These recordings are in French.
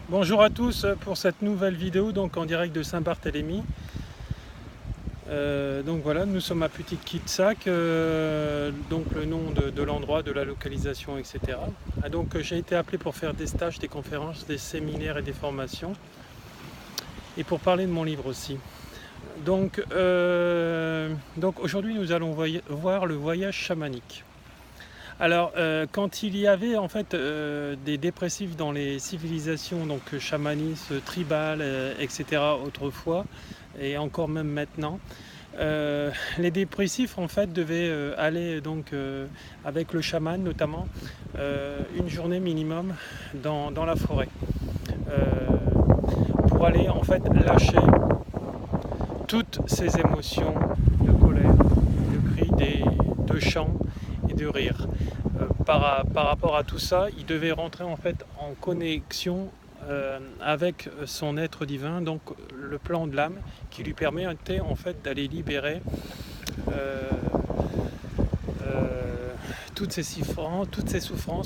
Bonjour à tous pour cette nouvelle vidéo donc en direct de Saint-Barthélemy. Donc voilà, nous sommes à Petit Kitsac, donc le nom de l'endroit, de la localisation, etc. Donc j'ai été appelé pour faire des stages, des conférences, des séminaires et des formations, et pour parler de mon livre aussi. Donc aujourd'hui nous allons voir le voyage chamanique. Alors, quand il y avait en fait des dépressifs dans les civilisations, donc chamanisme, tribal, etc. autrefois, et encore même maintenant, les dépressifs en fait devaient aller donc avec le chaman notamment une journée minimum dans la forêt pour aller en fait lâcher toutes ces émotions de colère, de cris, de chants et de rires. Par rapport à tout ça, il devait rentrer en fait en connexion avec son être divin, donc le plan de l'âme, qui lui permettait en fait d'aller libérer euh, toutes ces souffrances,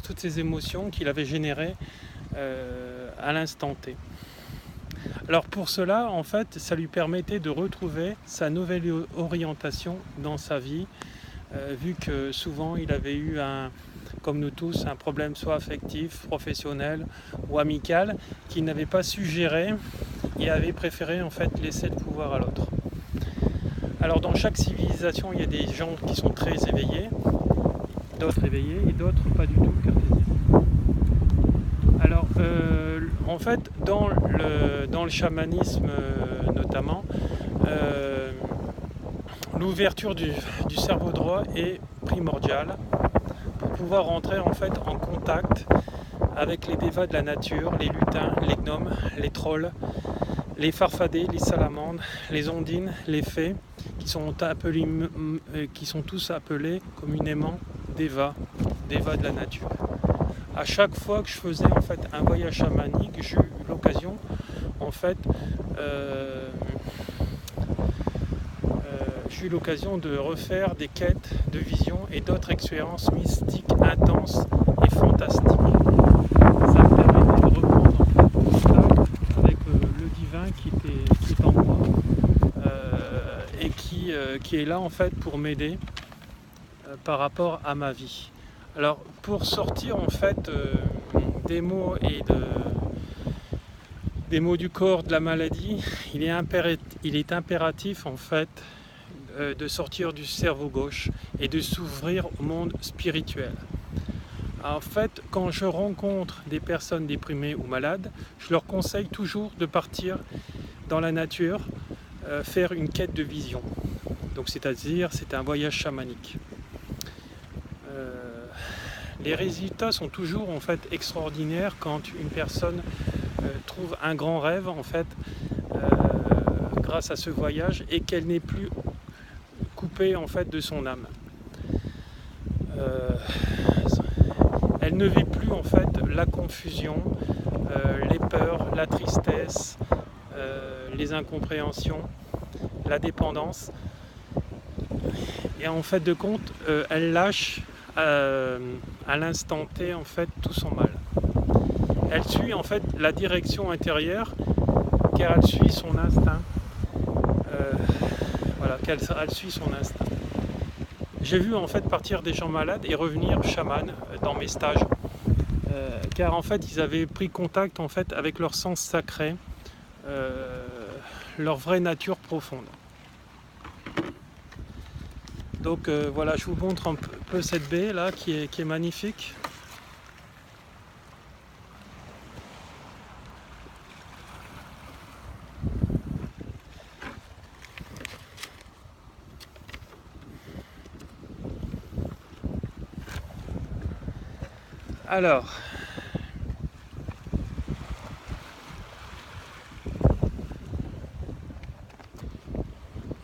toutes ces émotions qu'il avait générées à l'instant T. Alors pour cela, en fait, ça lui permettait de retrouver sa nouvelle orientation dans sa vie, vu que souvent il avait eu comme nous tous, un problème soit affectif, professionnel ou amical qu'il n'avait pas su gérer et avait préféré en fait laisser le pouvoir à l'autre. Alors dans chaque civilisation, il y a des gens qui sont très éveillés, d'autres éveillés et d'autres pas du tout cartésiens. Alors en fait, dans le chamanisme notamment, l'ouverture du cerveau droit est primordiale pour pouvoir rentrer en fait en contact avec les dévas de la nature, les lutins, les gnomes, les trolls, les farfadets, les salamandres, les ondines, les fées, qui sont tous appelés communément dévas de la nature. À chaque fois que je faisais en fait un voyage chamanique, j'ai eu l'occasion en fait de refaire des quêtes de vision et d'autres expériences mystiques intenses et fantastiques. Ça me permettait de reprendre en fait contact avec le divin qui est en moi et qui est là en fait pour m'aider par rapport à ma vie. Alors pour sortir en fait des maux des maux du corps, de la maladie, il est impératif en fait de sortir du cerveau gauche et de s'ouvrir au monde spirituel. En fait, quand je rencontre des personnes déprimées ou malades, je leur conseille toujours de partir dans la nature, faire une quête de vision. Donc, c'est-à-dire, c'est un voyage chamanique. Les résultats sont toujours en fait extraordinaires quand une personne trouve un grand rêve en fait grâce à ce voyage et qu'elle n'est plus coupée en fait de son âme. Elle ne vit plus en fait la confusion, les peurs, la tristesse, les incompréhensions, la dépendance. Et en fait de compte, elle lâche à l'instant T en fait tout son mal. Elle suit en fait la direction intérieure car elle suit son instinct. Elle suit son instinct. J'ai vu en fait partir des gens malades et revenir chaman dans mes stages, car en fait ils avaient pris contact en fait avec leur sens sacré, leur vraie nature profonde. Donc voilà, je vous montre un peu cette baie là qui est magnifique. Alors,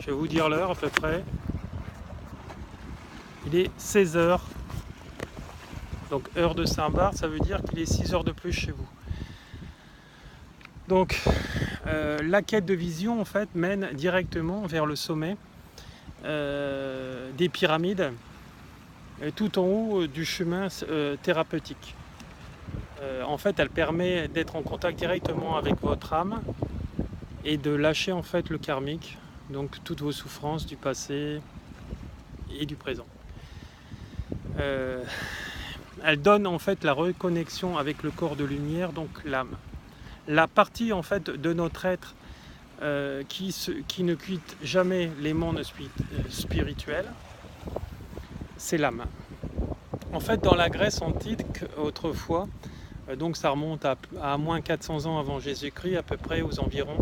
je vais vous dire l'heure à peu près. Il est 16h, donc heure de Saint-Barth, ça veut dire qu'il est 6 heures de plus chez vous. Donc, la quête de vision en fait mène directement vers le sommet des pyramides, tout en haut du chemin thérapeutique. En fait, elle permet d'être en contact directement avec votre âme et de lâcher en fait le karmique, donc toutes vos souffrances du passé et du présent. Elle donne en fait la reconnexion avec le corps de lumière, donc l'âme. La partie en fait de notre être qui ne quitte jamais les mondes spirituels, c'est l'âme. En fait, dans la Grèce antique, autrefois, donc ça remonte à moins 400 ans avant Jésus-Christ, à peu près aux environs.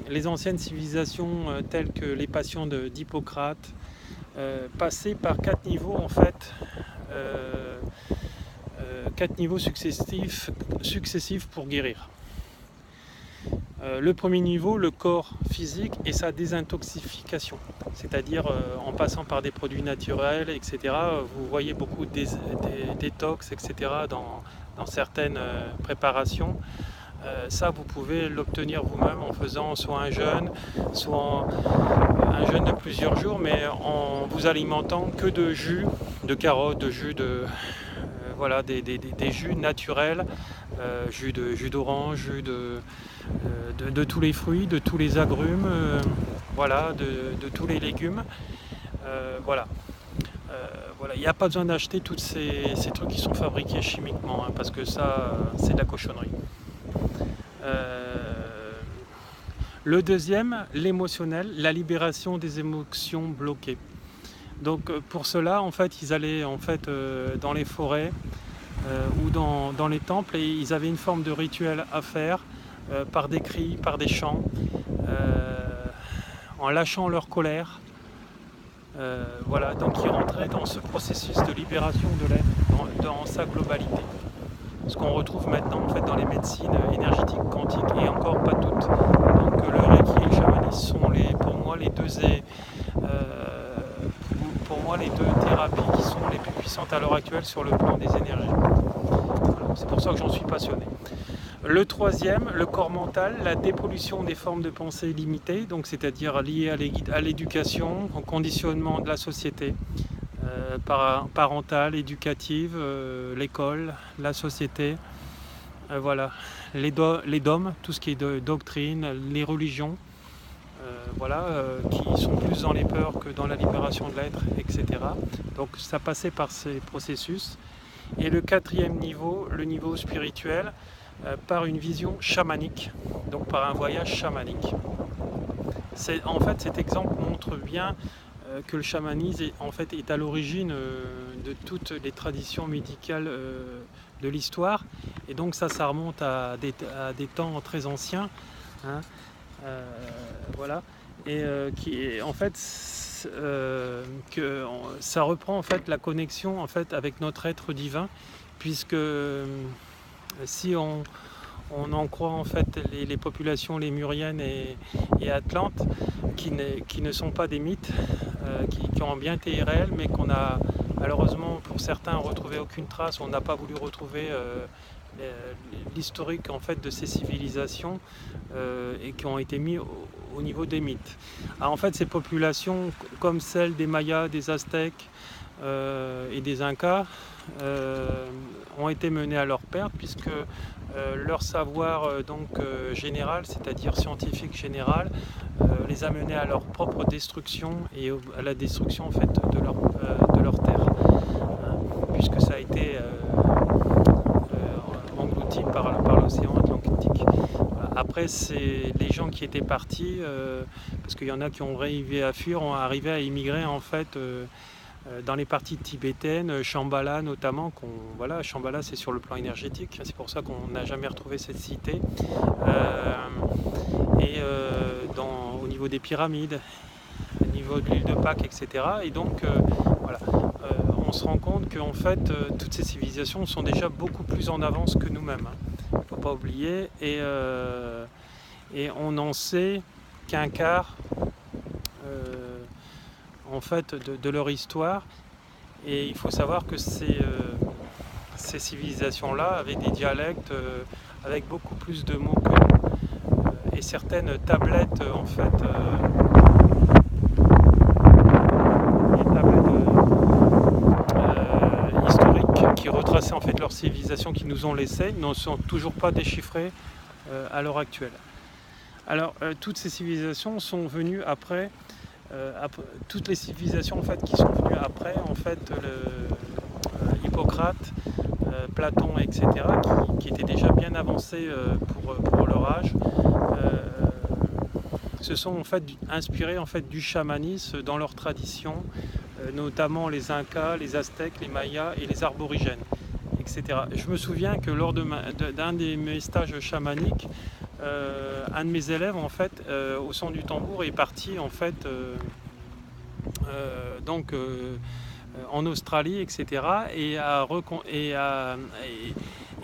Les anciennes civilisations telles que les passions d'Hippocrate passaient par 4 niveaux en fait, 4 niveaux successifs pour guérir. Le premier niveau, le corps physique et sa désintoxication, c'est-à-dire en passant par des produits naturels, etc. Vous voyez beaucoup de détox, etc. dans certaines préparations. Ça, vous pouvez l'obtenir vous-même en faisant soit un jeûne de plusieurs jours, mais en vous alimentant que de jus de carottes, de jus de voilà, des jus naturels, jus d'orange, jus de tous les fruits, de tous les agrumes, voilà, de tous les légumes. Voilà. Voilà, il n'y a pas besoin d'acheter tous ces trucs qui sont fabriqués chimiquement, hein, parce que ça, c'est de la cochonnerie. Le deuxième, l'émotionnel, la libération des émotions bloquées. Donc pour cela, en fait, ils allaient en fait dans les forêts ou dans les temples et ils avaient une forme de rituel à faire par des cris, par des chants, en lâchant leur colère. Voilà, donc ils rentraient dans ce processus de libération de l'être dans sa globalité. Ce qu'on retrouve maintenant en fait dans les médecines énergétiques quantiques et encore pas toutes. Donc le Reiki et le chamanisme sont pour moi les deux thérapies qui sont les plus puissantes à l'heure actuelle sur le plan des énergies. Voilà, c'est pour ça que j'en suis passionné. Le troisième, le corps mental, la dépollution des formes de pensée limitées, donc c'est-à-dire liées à l'éducation, au conditionnement de la société. Parentale, éducative, l'école, la société, voilà, les dogmes, tout ce qui est doctrine, les religions, voilà, qui sont plus dans les peurs que dans la libération de l'être, etc. Donc ça passait par ces processus. Et le quatrième niveau, le niveau spirituel, par une vision chamanique, donc par un voyage chamanique. En fait, cet exemple montre bien que le chamanisme est à l'origine de toutes les traditions médicales de l'histoire, et donc ça remonte à des temps très anciens, hein, voilà, et que ça reprend en fait la connexion en fait avec notre être divin, puisque si on en croit en fait les populations lémuriennes et atlantes, qui ne sont pas des mythes, qui ont bien été réels, mais qu'on a malheureusement pour certains retrouvé aucune trace. On n'a pas voulu retrouver l'historique en fait de ces civilisations et qui ont été mis au niveau des mythes. Alors en fait, ces populations comme celles des Mayas, des Aztèques et des Incas ont été menées à leur perte, puisque leur savoir général, c'est-à-dire scientifique général, les a menés à leur propre destruction et à la destruction en fait de leur terre, puisque ça a été englouti par l'océan Atlantique. Après, c'est les gens qui étaient partis, parce qu'il y en a qui ont arrivé à fuir, ont arrivé à immigrer en fait dans les parties tibétaines, Shambhala notamment. Shambhala c'est sur le plan énergétique, c'est pour ça qu'on n'a jamais retrouvé cette cité. Au niveau des pyramides, au niveau de l'île de Pâques, etc. Et donc on se rend compte que en fait toutes ces civilisations sont déjà beaucoup plus en avance que nous-mêmes. Il ne faut pas oublier, et on n'en sait qu'un quart en fait de leur histoire, et il faut savoir que ces civilisations-là avaient des dialectes avec beaucoup plus de mots que nous, et certaines tablettes en fait historiques qui retraçaient en fait leur civilisation, qui nous ont laissé, ne sont toujours pas déchiffrées à l'heure actuelle. Alors toutes ces civilisations sont venues après, toutes les civilisations en fait qui sont venues après en fait Hippocrate, Platon, etc., qui étaient déjà bien avancés pour leur âge, se sont en fait inspirés en fait du chamanisme dans leur tradition, notamment les Incas, les Aztèques, les Mayas et les Aborigènes, etc. Je me souviens que lors d'un de mes stages chamaniques, un de mes élèves en fait au son du tambour est parti en fait en Australie, etc., et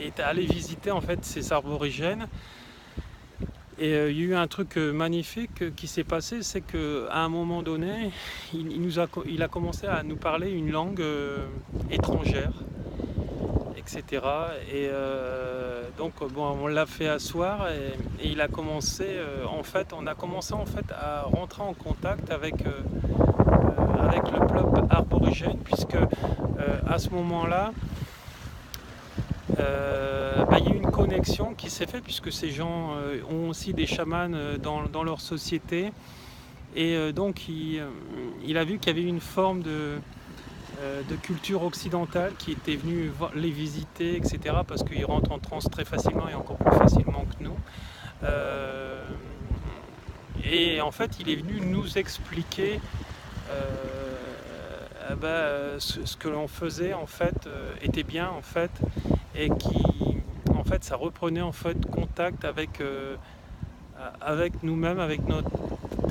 est allé visiter en fait ces aborigènes. Et il y a eu un truc magnifique qui s'est passé, c'est qu'à un moment donné, il a commencé à nous parler une langue étrangère, etc. Et donc bon, on l'a fait asseoir et il a commencé, on a commencé en fait à rentrer en contact avec le peuple aborigène, puisque à ce moment-là, il y a eu une connexion qui s'est faite, puisque ces gens ont aussi des chamans dans leur société, et donc il a vu qu'il y avait une forme de culture occidentale qui était venue les visiter, etc., parce qu'ils rentrent en transe très facilement et encore plus facilement que nous. Et en fait, il est venu nous expliquer ce que l'on faisait en fait était bien en fait, et qui en fait ça reprenait en fait contact avec nous-mêmes, avec notre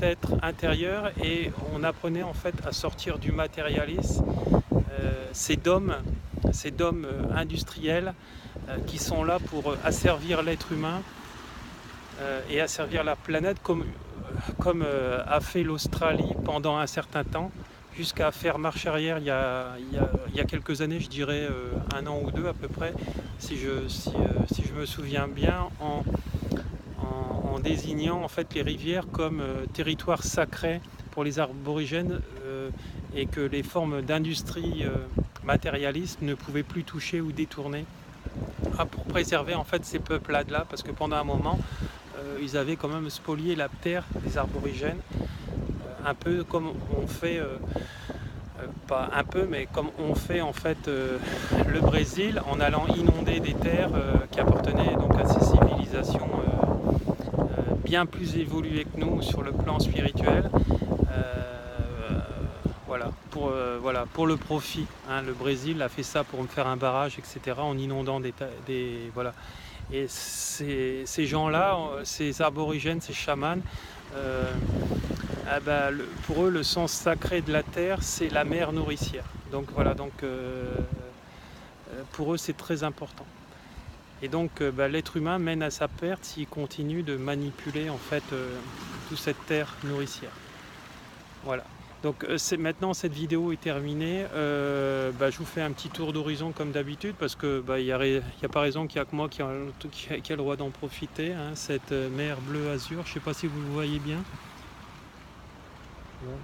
être intérieur, et on apprenait en fait à sortir du matérialisme, ces dômes industriels qui sont là pour asservir l'être humain et asservir la planète, comme a fait l'Australie pendant un certain temps, jusqu'à faire marche arrière il y a quelques années, je dirais un an ou deux à peu près, si je me souviens bien, en désignant en fait les rivières comme territoire sacré pour les aborigènes, et que les formes d'industrie matérialiste ne pouvaient plus toucher ou détourner, pour préserver en fait ces peuplades-là, parce que pendant un moment ils avaient quand même spolié la terre des aborigènes, un peu comme on fait, pas un peu, mais comme on fait en fait le Brésil, en allant inonder des terres qui appartenaient donc à ces civilisations bien plus évoluées que nous sur le plan spirituel, pour le profit, hein. Le Brésil a fait ça pour me faire un barrage, etc., en inondant voilà. Et ces gens-là, ces aborigènes, ces chamans, pour eux, le sens sacré de la terre, c'est la mer nourricière. Donc voilà, pour eux, c'est très important. Et donc l'être humain mène à sa perte s'il continue de manipuler en fait toute cette terre nourricière. Voilà. Donc maintenant cette vidéo est terminée. Je vous fais un petit tour d'horizon comme d'habitude, parce que y a pas raison qu'il n'y a que moi qui a le droit d'en profiter, hein, cette mer bleu azur. Je ne sais pas si vous le voyez bien. Ouais.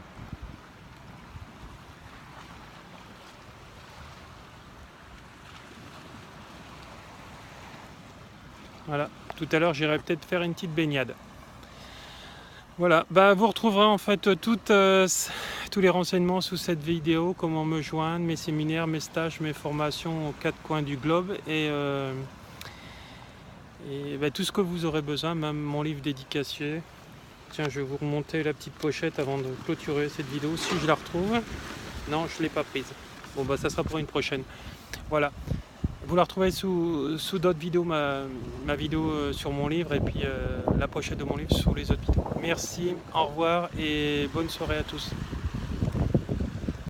Voilà, tout à l'heure j'irai peut-être faire une petite baignade. Voilà, vous retrouverez en fait tous les renseignements sous cette vidéo, comment me joindre, mes séminaires, mes stages, mes formations aux quatre coins du globe, et tout ce que vous aurez besoin, même mon livre dédicacé. Tiens, je vais vous remonter la petite pochette avant de clôturer cette vidéo, si je la retrouve. Non, je ne l'ai pas prise. Bon, ça sera pour une prochaine. Voilà. Vous la retrouvez sous d'autres vidéos, ma vidéo sur mon livre, et puis la pochette de mon livre sous les autres vidéos. Merci, au revoir et bonne soirée à tous.